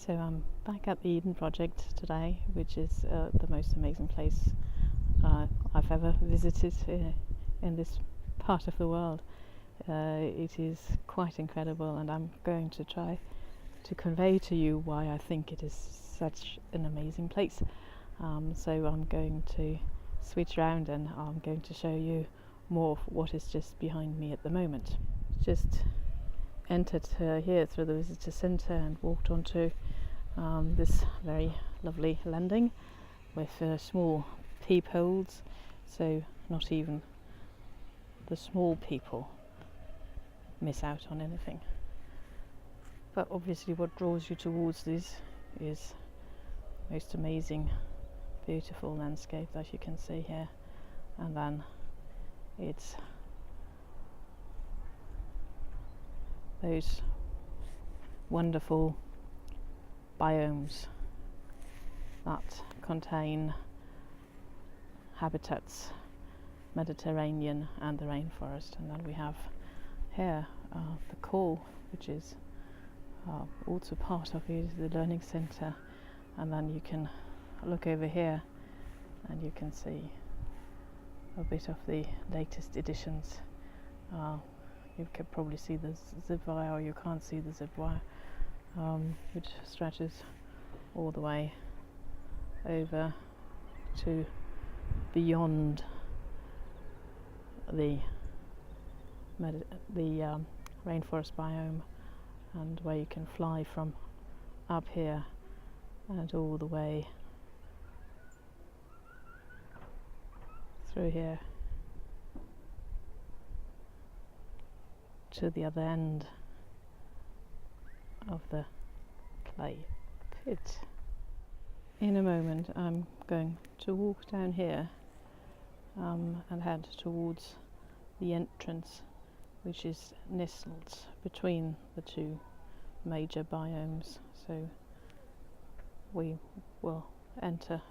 So I'm back at the Eden Project today, which is the most amazing place I've ever visited in this part of the world. It is quite incredible, and I'm going to try to convey to you why I think it is such an amazing place. So I'm going to switch around and I'm going to show you more of what is just behind me at the moment. Just entered here through the visitor centre and walked onto this very lovely landing with small peepholes, so not even the small people miss out on anything. But obviously what draws you towards this is most amazing, beautiful landscape that you can see here, and then it's those wonderful biomes that contain habitats, Mediterranean and the rainforest. And then we have here the core, which is also part of it, the learning centre. And then you can look over here and you can see a bit of the latest editions. You can probably see the zip wire, or you can't see the zip wire, which stretches all the way over to beyond the rainforest biome, and where you can fly from up here and all the way through here to the other end of the clay pit. In a moment I'm going to walk down here and head towards the entrance, which is nestled between the two major biomes. So we will enter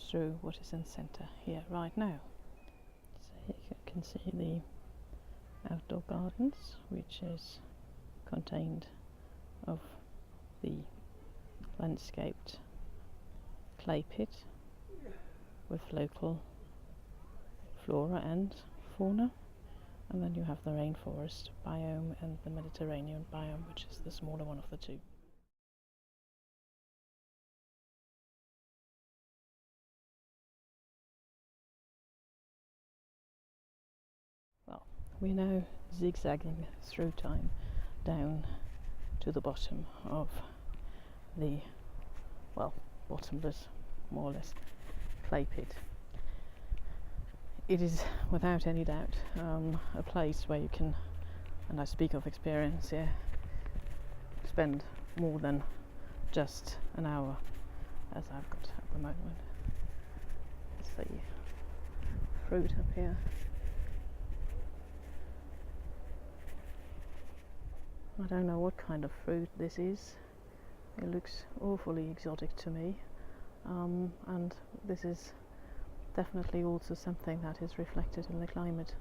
through what is in the centre here right now. So here you can see the outdoor gardens, which is contained of the landscaped clay pit with local flora and fauna, and then you have the rainforest biome and the Mediterranean biome, which is the smaller one of the two. Well, we're now zigzagging through time down to the bottom of the, well, bottomless, more or less, clay pit. It is without any doubt a place where you can, and I speak of experience here, spend more than just an hour, as I've got at the moment. Let's see, fruit up here. I don't know what kind of fruit this is. It looks awfully exotic to me, and this is definitely also something that is reflected in the climate.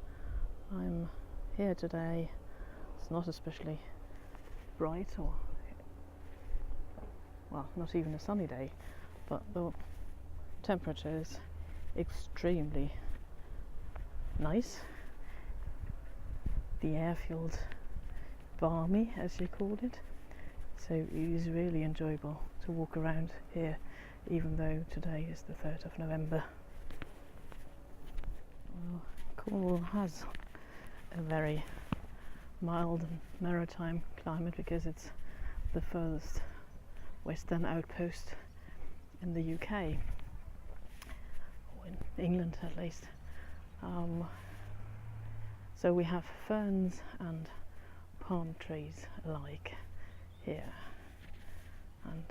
I'm here today. It's not especially bright, or, well, not even a sunny day, but the temperature is extremely nice. The air feels balmy, as you called it, so it is really enjoyable to walk around here, even though today is the 3rd of November. Well, Cornwall has a very mild and maritime climate because it's the furthest western outpost in the UK, or in England at least. So we have ferns and palm trees alike here, and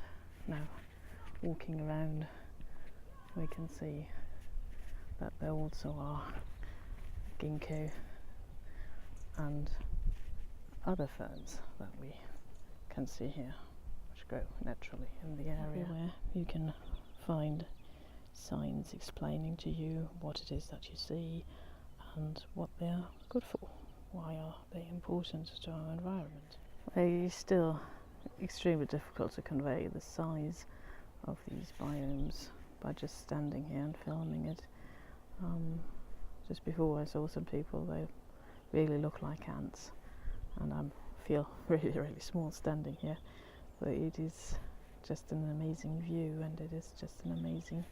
now walking around we can see that there also are ginkgo and other ferns that we can see here, which grow naturally in the area. Everywhere you can find signs explaining to you what it is that you see and what they are good for. Why are they important to our environment? They still extremely difficult to convey the size of these biomes by just standing here and filming it. Just before I saw some people, they really look like ants, and I feel really, really small standing here, but it is just an amazing view, and it is just an amazing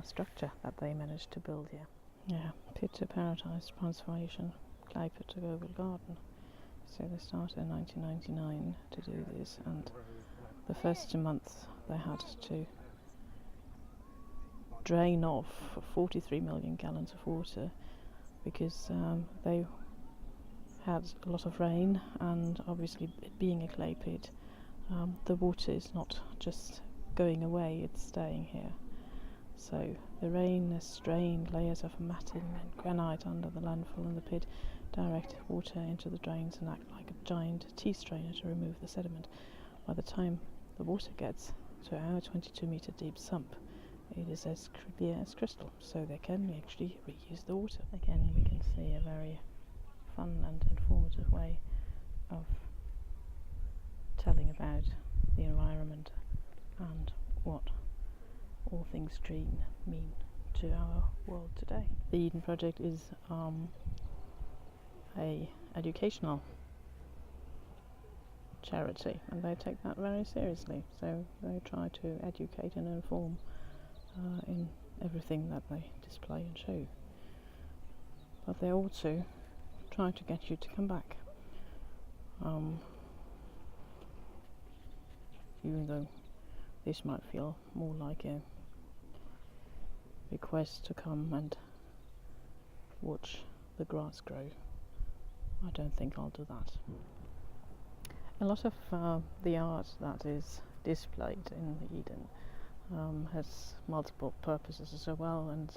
structure that they managed to build here. Yeah, Pit to Paradise transformation, clay pit to Cornwall garden. So they started in 1999 to do this, and the first 2 months they had to drain off 43 million gallons of water because they had a lot of rain, and obviously it being a clay pit, the water is not just going away, it's staying here. So the rain has drained layers of matting and granite under the landfill, and the pit direct water into the drains and act like a giant tea strainer to remove the sediment. By the time the water gets to our 22-meter deep sump, it is as clear as crystal, so they can actually reuse the water. Again, we can see a very fun and informative way of telling about the environment and what all things green mean to our world today. The Eden Project is a educational charity, and they take that very seriously, so they try to educate and inform in everything that they display and show, but they also try to get you to come back, even though this might feel more like a request to come and watch the grass grow. I don't think I'll do that. A lot of the art that is displayed in the Eden has multiple purposes as well, and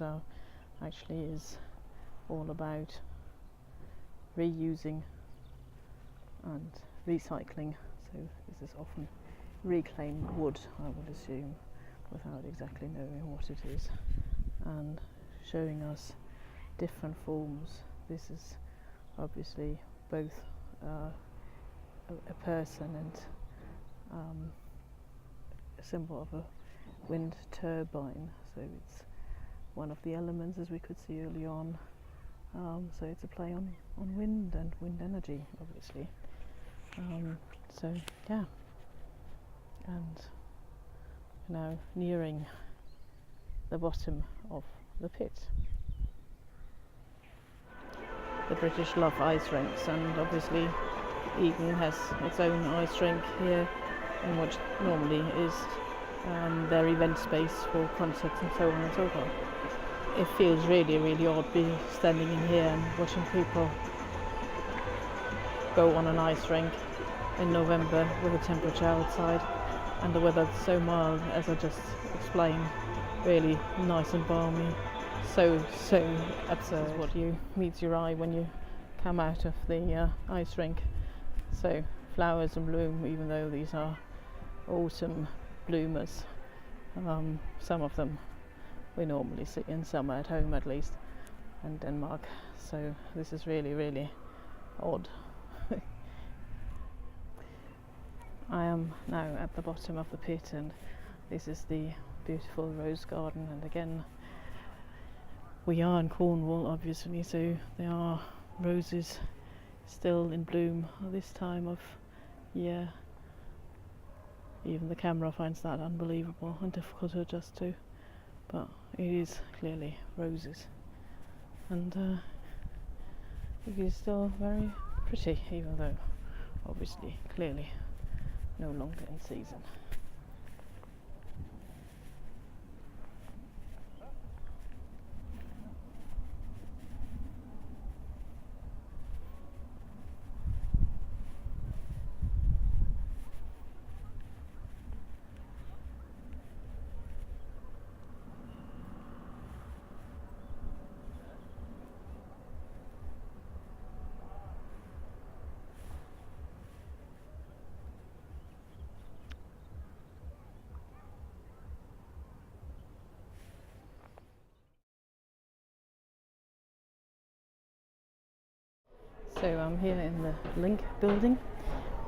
actually is all about reusing and recycling. So this is often reclaimed wood, I would assume, without exactly knowing what it is, and showing us different forms. This is obviously both a person and a symbol of a wind turbine, so it's one of the elements, as we could see early on. So it's a play on wind and wind energy, obviously. So yeah, and now nearing the bottom of the pit. The British love ice rinks, and obviously Eden has its own ice rink here, in what normally is their event space for concerts and so on and so forth. It feels really, really odd being standing in here and watching people go on an ice rink in November with the temperature outside and the weather so mild, as I just explained, really nice and balmy. So absurd what you meets your eye when you come out of the ice rink. So flowers in bloom, even though these are autumn bloomers. Some of them we normally see in summer at home, at least in Denmark. So this is really, really odd. I am now at the bottom of the pit, and this is the beautiful rose garden, and again we are in Cornwall, obviously, so there are roses still in bloom at this time of year. Even the camera finds that unbelievable and difficult to adjust to, but it is clearly roses, and it is still very pretty, even though obviously clearly no longer in season. So I'm here in the Link building,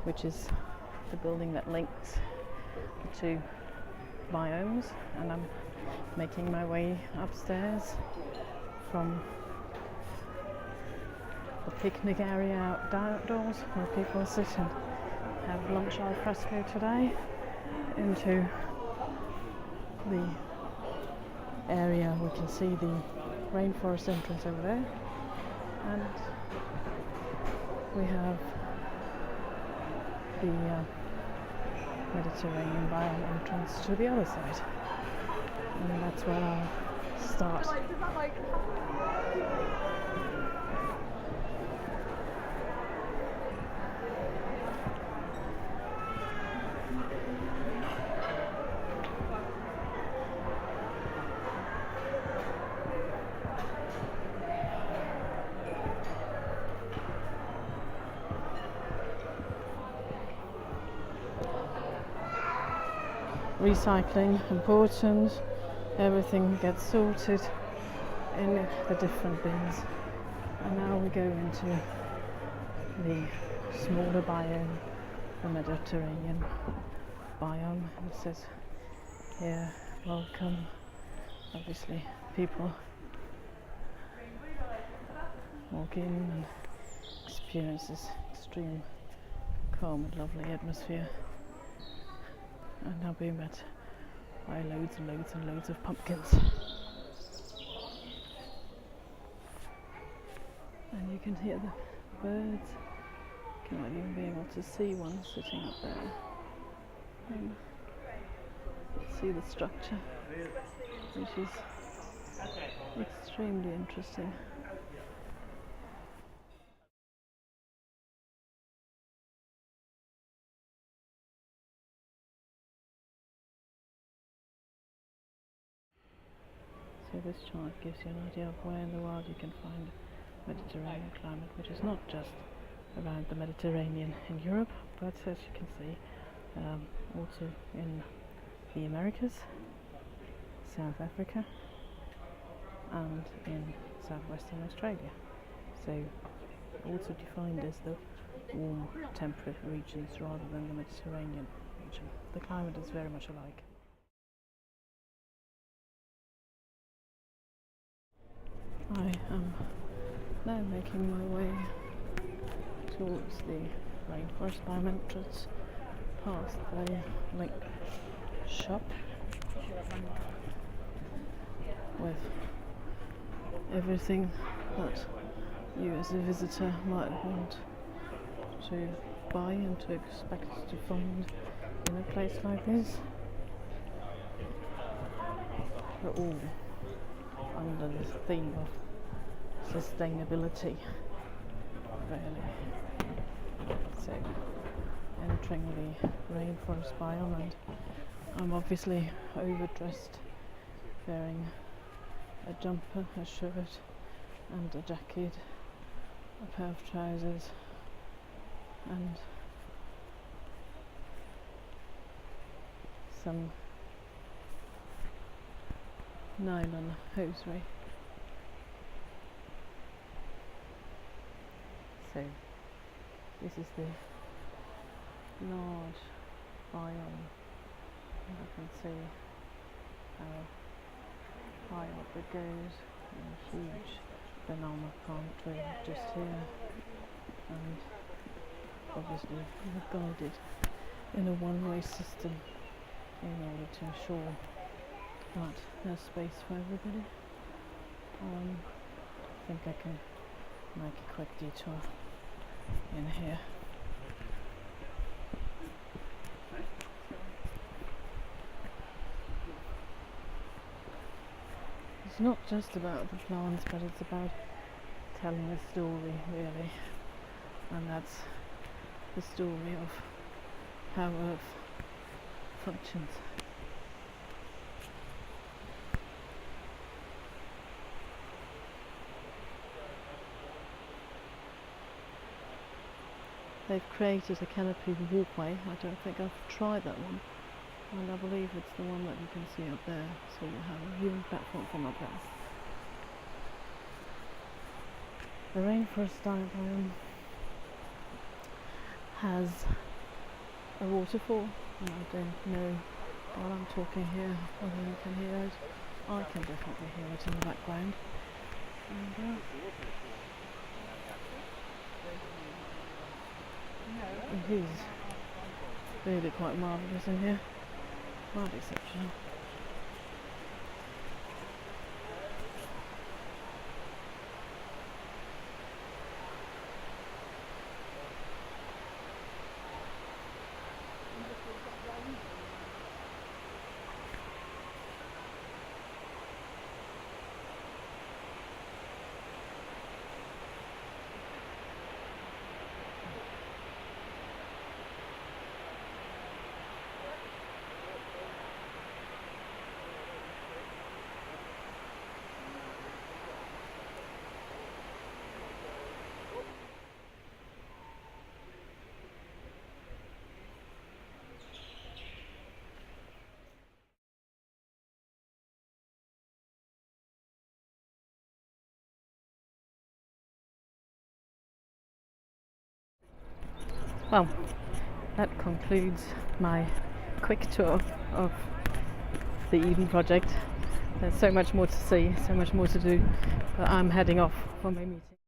which is the building that links the two biomes, and I'm making my way upstairs from the picnic area outdoors where people sit and have lunch al fresco today, into the area we can see the rainforest entrance over there, and we have the Mediterranean biome entrance to the other side, and that's where I'll start. Recycling important, everything gets sorted in the different bins, and now we go into the smaller biome, the Mediterranean biome, and it says here, welcome. Obviously people walk in and experience this extreme calm and lovely atmosphere. And now being met by loads and loads and loads of pumpkins. And you can hear the birds. You might even be able to see one sitting up there. And see the structure, which is extremely interesting. So this chart gives you an idea of where in the world you can find Mediterranean climate, which is not just around the Mediterranean in Europe, but as you can see, also in the Americas, South Africa, and in southwestern Australia. So also defined as the warm temperate regions rather than the Mediterranean region. The climate is very much alike. I am now making my way towards the rainforest biome entrance, past the link shop with everything that you as a visitor might want to buy and to expect to find in a place like this. They're all under the theme of sustainability, really. So, entering the rainforest biome, and I'm obviously overdressed, wearing a jumper, a shirt and a jacket, a pair of trousers and some nylon hosiery. So this is the large biome. You can see how high up it goes, and a huge banana palm tree just here, and obviously we're guided in a one-way system in order to ensure that there's space for everybody. I think I can make a quick detour in here. It's not just about the plants, but it's about telling a story, really, and that's the story of how Earth functions. They've created a canopy walkway. I don't think I've tried that one, and I believe it's the one that you can see up there, so you have a viewing platform from up there. The rainforest biome has a waterfall, and I don't know while I'm talking here whether you can hear it. I can definitely hear it in the background. And, it is really quite marvellous in here, quite exceptional. Well, that concludes my quick tour of the Eden project. There's so much more to see, so much more to do, but I'm heading off for my meeting.